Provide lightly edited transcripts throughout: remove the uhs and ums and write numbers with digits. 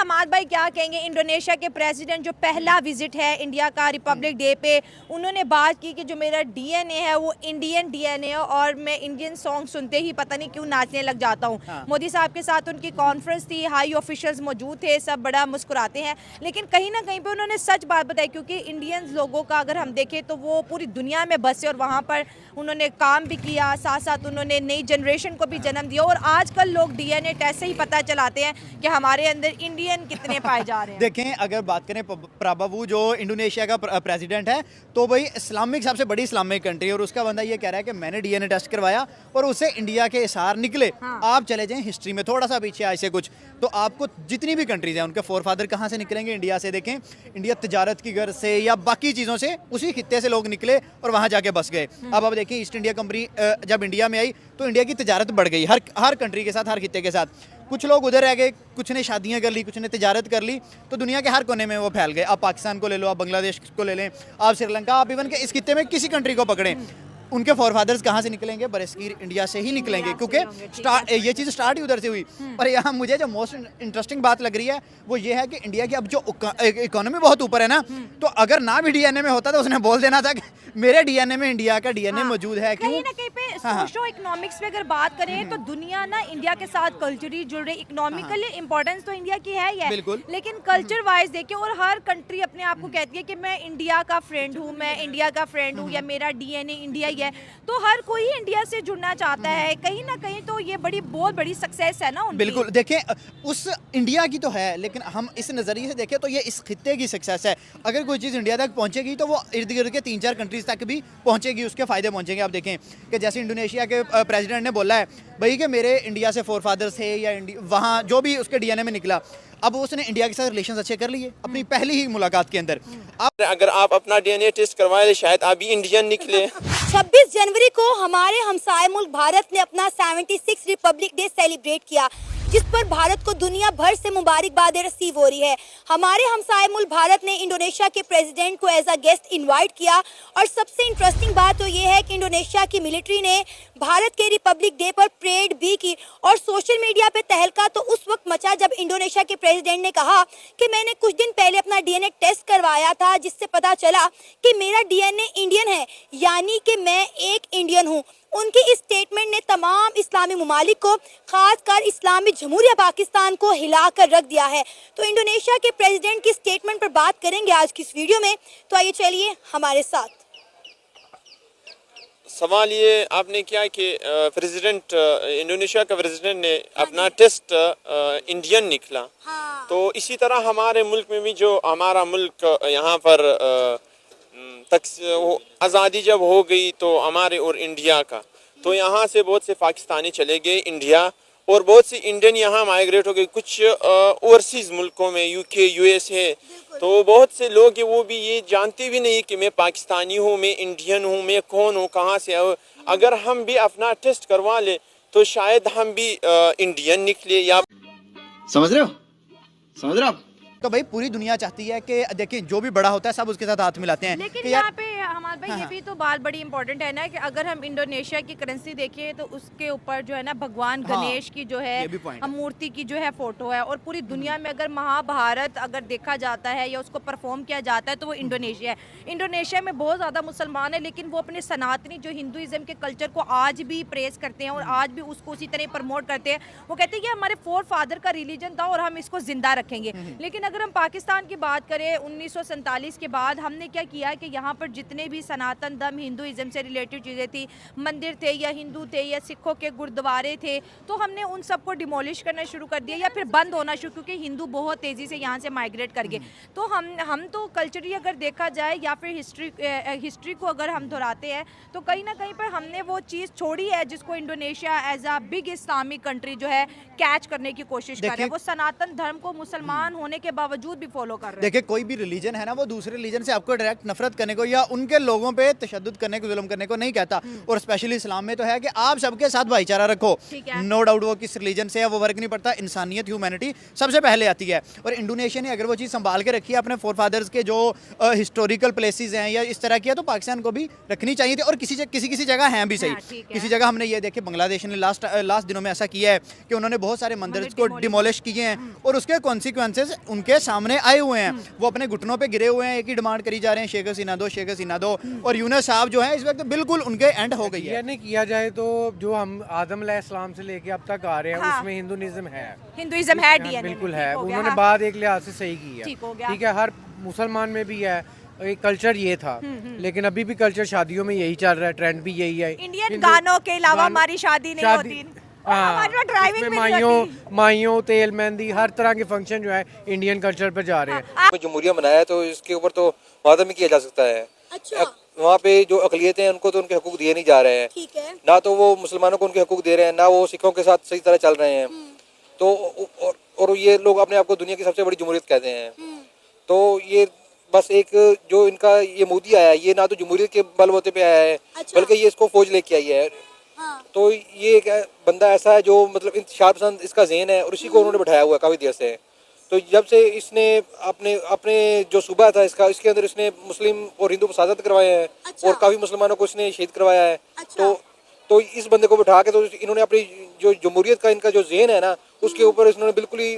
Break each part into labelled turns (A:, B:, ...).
A: हमाद भाई क्या कहेंगे, इंडोनेशिया के प्रेसिडेंट जो पहला विजिट है इंडिया का रिपब्लिक डे पे, उन्होंने बात की कि जो मेरा डीएनए है वो इंडियन डीएनए है और मैं इंडियन सॉन्ग सुनते ही पता नहीं क्यों नाचने लग जाता हूँ। मोदी साहब के साथ उनकी कॉन्फ्रेंस थी, हाई ऑफिशियल्स मौजूद थे, सब बड़ा मुस्कुराते हैं, लेकिन कहीं ना कहीं पे उन्होंने सच बात बताई, क्योंकि इंडियन लोगों का अगर हम देखें तो वो पूरी दुनिया में बसे और वहाँ पर उन्होंने काम भी किया, साथ साथ उन्होंने नई जनरेशन को भी जन्म दिया और आजकल लोग डीएनए टेस्ट से ही पता चलाते हैं कि हमारे अंदर इंडियन कितने पाए जा रहे हैं।
B: देखें, अगर बात करें प्रभावू जो इंडोनेशिया का प्रेसिडेंट है, तो भाई इस्लामिक सबसे बड़ी इस्लामिक कंट्री है और उसका बंदा ये कह रहा है कि मैंने डीएनए टेस्ट करवाया और उससे इंडिया के इशार निकले। आप चले जाएं हिस्ट्री में थोड़ा सा पीछे ऐसे कुछ, तो आपको जितनी भी कंट्रीज हैं उनके फोरफादर कहाँ से निकलेंगे? इंडिया से। देखें, इंडिया तिजारत की गर्ज से या बाकी चीज़ों से उसी खित्ते से लोग निकले और वहाँ जाके बस गए। अब आप देखिए, ईस्ट इंडिया कंपनी जब इंडिया में आई तो इंडिया की तिजारत बढ़ गई, हर कंट्री के साथ, हर खित्ते के साथ। कुछ लोग उधर रह गए, कुछ ने शादियां कर ली, कुछ ने तिजारत कर ली, तो दुनिया के हर कोने में वो फैल गए। आप पाकिस्तान को ले लो, आप बांग्लादेश को ले लें, आप श्रीलंका, आप इवन के इस खित्ते में किसी कंट्री को पकड़ें, उनके फोरफादर्स कहाँ से निकलेंगे? बरसगीर इंडिया से ही निकलेंगे, क्योंकि ये चीज़ स्टार्ट ही उधर से हुई। पर यहाँ मुझे जो मोस्ट इंटरेस्टिंग बात लग रही है वो ये है कि इंडिया की अब जो इकोनॉमी बहुत ऊपर है ना, तो अगर ना भी डीएनए में होता तो उसने बोल देना था कि मेरे डीएनए में इंडिया का डीएनए मौजूद है।
A: कहीं ना कहीं पे सोशो इकोनॉमिक्स पे अगर बात करें तो दुनिया ना इंडिया के साथ कल्चरली जुड़ रही, इकोनॉमिकली इंपॉर्टेंस तो इंडिया की है ही है, लेकिन कल्चर वाइज देखिए और हर कंट्री अपने आप को कहती है कि मैं इंडिया का फ्रेंड हूँ, मैं इंडिया का फ्रेंड हूँ, या मेरा डीएनए इंडिया ही है, तो हर कोई इंडिया से जुड़ना चाहता है। कहीं ना कहीं तो ये बहुत बड़ी सक्सेस है ना उनकी।
B: बिल्कुल, देखें, उस इंडिया की तो है, लेकिन हम इस नज़रिए से देखें तो ये इस खित्ते की सक्सेस है। अगर कोई चीज़ इंडिया तक पहुंचेगी तो वो इर्द गिर्द के 3-4 कंट्रीज तक भी पहुंचेगी, उसके फ़ायदे पहुंचेंगे। आप देखें कि जैसे इंडोनेशिया के प्रेसिडेंट ने बोला है भाई कि मेरे इंडिया से फोरफादर्स थे, या वहाँ जो भी उसके डीएनए में निकला, अब उसने इंडिया के साथ रिलेशंस अच्छे कर लिए अपनी पहली ही मुलाकात के अंदर।
C: अगर आप अपना डीएनए टेस्ट करवाए शायद आप भी इंडियन निकले।
D: 26 जनवरी को हमारे हमसाए मुल्क भारत ने अपना 76 रिपब्लिक डे सेलिब्रेट किया, जिस पर भारत को दुनिया भर से मुबारकबाद रिसीव हो रही है। हमारे हमसाए मुल्क भारत ने इंडोनेशिया के प्रेसिडेंट को एज अ गेस्ट इनवाइट किया और सबसे इंटरेस्टिंग बात तो ये है कि इंडोनेशिया की मिलिट्री ने भारत के रिपब्लिक डे पर परेड भी की और सोशल मीडिया पे तहलका तो उस वक्त मचा जब इंडोनेशिया के प्रेसिडेंट ने कहा कि मैंने कुछ दिन पहले अपना डीएनए टेस्ट करवाया था, जिससे पता चला कि मेरा डीएनए इंडियन है, यानी कि मैं एक इंडियन हूँ। उनकी इस स्टेटमेंट ने तमाम इस्लामी ममालिक को, खासकर इस्लामी जमहूरिया पाकिस्तान को हिलाकर रख दिया है। तो इंडोनेशिया के प्रेसिडेंट की स्टेटमेंट पर बात करेंगे आज की इस वीडियो में, तो आइए चलिए हमारे साथ।
C: सवाल ये आपने किया कि प्रेसिडेंट इंडोनेशिया का प्रेसिडेंट ने अपना टेस्ट इंडियन निकला। तो इसी तरह हमारे मुल्क में भी, जो हमारा मुल्क यहाँ पर आज़ादी जब हो गई तो हमारे और इंडिया का, तो यहाँ से बहुत से पाकिस्तानी चले गए इंडिया और बहुत से इंडियन यहाँ माइग्रेट हो गए कुछ ओवरसीज़ मुल्कों में, यूके, यूएस है। तो बहुत से लोग हैं वो भी ये जानते भी नहीं कि मैं पाकिस्तानी हूँ, मैं इंडियन हूँ, मैं कौन हूँ, कहाँ से आऊँ। अगर हम भी अपना टेस्ट करवा ले तो शायद हम भी इंडियन निकले। या
B: समझ रहे हो आप? तो भाई पूरी दुनिया चाहती है कि देखिए जो भी बड़ा होता है सब उसके साथ हाथ मिलाते हैं।
A: लेकिन यहाँ पे हमारे भाई ये भी तो बात बड़ी इंपॉर्टेंट है ना कि अगर हम इंडोनेशिया की करेंसी देखें तो उसके ऊपर जो है ना भगवान गणेश की जो है मूर्ति की जो है फोटो है, और पूरी दुनिया में अगर महाभारत अगर देखा जाता है या उसको परफॉर्म किया जाता है तो वो इंडोनेशिया है। इंडोनेशिया में बहुत ज़्यादा मुसलमान है, लेकिन वो अपने सनातनी जो हिंदुइज्म के कल्चर को आज भी प्रेस करते हैं और आज भी उसको उसी तरह प्रमोट करते हैं। वो कहते हैं कि हमारे फोर फादर का रिलीजन था और हम इसको जिंदा रखेंगे। लेकिन अगर हम पाकिस्तान की बात करें 1947 के बाद हमने क्या किया कि यहाँ पर जितने भी सनातन धर्म हिंदुइज्म से रिलेटेड चीज़ें थी, मंदिर थे या हिंदू थे या सिखों के गुरुद्वारे थे, तो हमने उन सबको डिमोलिश करना शुरू कर दिया या फिर बंद होना शुरू, क्योंकि हिंदू बहुत तेज़ी से यहाँ से माइग्रेट कर गए। तो हम तो कल्चरली अगर देखा जाए या फिर हिस्ट्री को अगर हम दोहराते हैं तो कहीं ना कहीं पर हमने वो चीज़ छोड़ी है जिसको Indonesia as a big Islamic country जो है कैच करने की कोशिश कर रहा है। वो सनातन धर्म को मुसलमान होने के बावजूद भी फॉलो कर रहे हैं।
B: देखिए कोई भी रिलीजन है ना, वो दूसरे रिलीजन से आपको डायरेक्ट नफरत करने को या उन उनके लोगों पे तशद्दुद करने को, जुल्म करने को नहीं कहता। और स्पेशली इस्लाम में तो है कि आप सबके साथ भाईचारा रखो। नो डाउट वो किस रिलीजन से है वो वर्क नहीं पड़ता, इंसानियत, ह्यूमैनिटी सबसे पहले आती है। और इंडोनेशिया ने अगर वो चीज़ संभाल के रखी है, अपने फोर फादर्स के जो हिस्टोरिकल प्लेसेस हैं या इस तरह की है, तो पाकिस्तान को भी रखनी चाहिए थी। और किसी जगह हैं भी सही, किसी जगह हमने ये देखे बांग्लादेश ने लास्ट दिनों में ऐसा किया है कि उन्होंने बहुत सारे मंदिर को डिमोलिश किए हैं और उसके कॉन्सिक्वेंसेस उनके सामने आए हुए हैं। वो अपने घुटनों पे गिरे हुए हैं, एक ही डिमांड करी जा रहे हैं, शेख हसीना दो, शेख हसीना दो। और यूनुस साहब जो है इस वक्त बिल्कुल उनके एंड हो गई है।
E: ये नहीं किया जाए तो जो हम आदम अलैहिस्सलाम से लेके अब तक आ रहे हैं उसमें हिंदुइज्म है,
A: हिंदुइज्म है, डीएनए
E: बिल्कुल है। उन्होंने बात एक लिहाज से सही की है, ठीक है। हर मुसलमान में भी है, एक कल्चर ये था, लेकिन अभी भी कल्चर शादियों में यही चल रहा है, ट्रेंड भी यही है।
A: इंडियन गानों के अलावा हमारी शादी नहीं होती।
E: माइयों, तेल, मेहंदी, हर तरह के फंक्शन जो है इंडियन कल्चर पर जा रहे हैं।
F: जमहूरिया मनाया है तो इसके ऊपर तो वादा भी किया जा सकता है।
D: अच्छा।
F: वहाँ पे जो अकलियतें हैं उनको तो उनके हकूक दिए नहीं जा रहे हैं,
D: ठीक है।
F: ना तो वो मुसलमानों को उनके हकूक दे रहे हैं, ना वो सिखों के साथ सही तरह चल रहे हैं। तो और ये लोग अपने आप को दुनिया की सबसे बड़ी जमहूरियत कहते हैं। तो ये बस एक जो इनका ये मोदी आया, ये ना तो जमहूरियत के बलबूते पे आया है, बल्कि ये इसको फौज लेके आई है। तो ये एक बंदा ऐसा है जो मतलब इंतशार पसंद इसका ज़हन है और इसी को उन्होंने बैठाया हुआ है काफ़ी देर से। तो जब से इसने अपने जो सूबा था इसके अंदर इसने मुस्लिम और हिंदू फसादत करवाए हैं। अच्छा। और काफ़ी मुसलमानों को इसने शहीद करवाया है। अच्छा। तो इस बंदे को बैठा के तो इन्होंने अपनी जो जमहूरियत का इनका जो ज़हन है ना उसके ऊपर इन्होंने बिल्कुल ही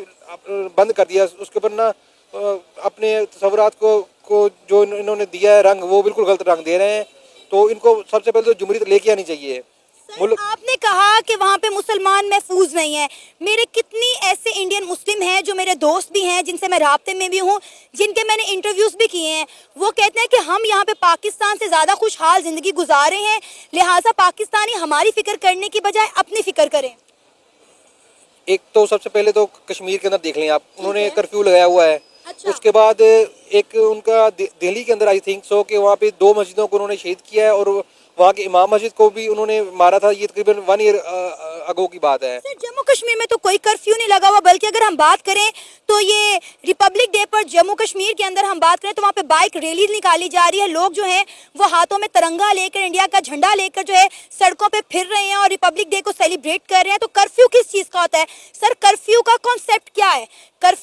F: बंद कर दिया। उसके ऊपर ना अपने तसव्वुरात को जो इन्होंने दिया है रंग, वो बिल्कुल गलत रंग दे रहे हैं। तो इनको सबसे पहले तो जमहूरियत लेके आनी चाहिए।
D: आपने कहा कि वहाँ पे मुसलमान महफूज नहीं है। मेरे कितनी ऐसे इंडियन मुस्लिम हैं जो मेरे दोस्त भी हैं, जिनसे मैं राब्ते में भी हूँ, जिनके मैंने इंटरव्यूज भी किए हैं। वो कहते हैं कि हम यहाँ पे पाकिस्तान से ज़्यादा खुशहाल ज़िंदगी गुजारे हैं, लिहाजा पाकिस्तानी हमारी फिक्र करने की बजाय अपनी फिक्र करें।
F: एक तो सबसे पहले तो कश्मीर के अंदर देख लें आप, उन्होंने कर्फ्यू लगाया हुआ है।
D: अच्छा।
F: उसके बाद एक उनका दिल्ली के अंदर आई थिंक सो कि वहाँ पे 2 मस्जिदों को उन्होंने शहीद किया है और वहाँ के इमाम मस्जिद को भी उन्होंने मारा था। ये तकरीबन 1 ईयर अगो की बात है।
D: सर, जम्मू कश्मीर में तो कोई कर्फ्यू नहीं लगा हुआ, बल्कि अगर हम बात करें तो ये रिपब्लिक डे पर जम्मू कश्मीर के अंदर हम बात करें तो वहाँ पे बाइक रैली निकाली जा रही है। लोग जो हैं वो हाथों में तिरंगा लेकर, इंडिया का झंडा लेकर जो है सड़कों पे फिर रहे हैं और रिपब्लिक डे को सेलिब्रेट कर रहे हैं। तो कर्फ्यू किस चीज़ का होता है सर? कर्फ्यू का कॉन्सेप्ट क्या है? कर्फ्यू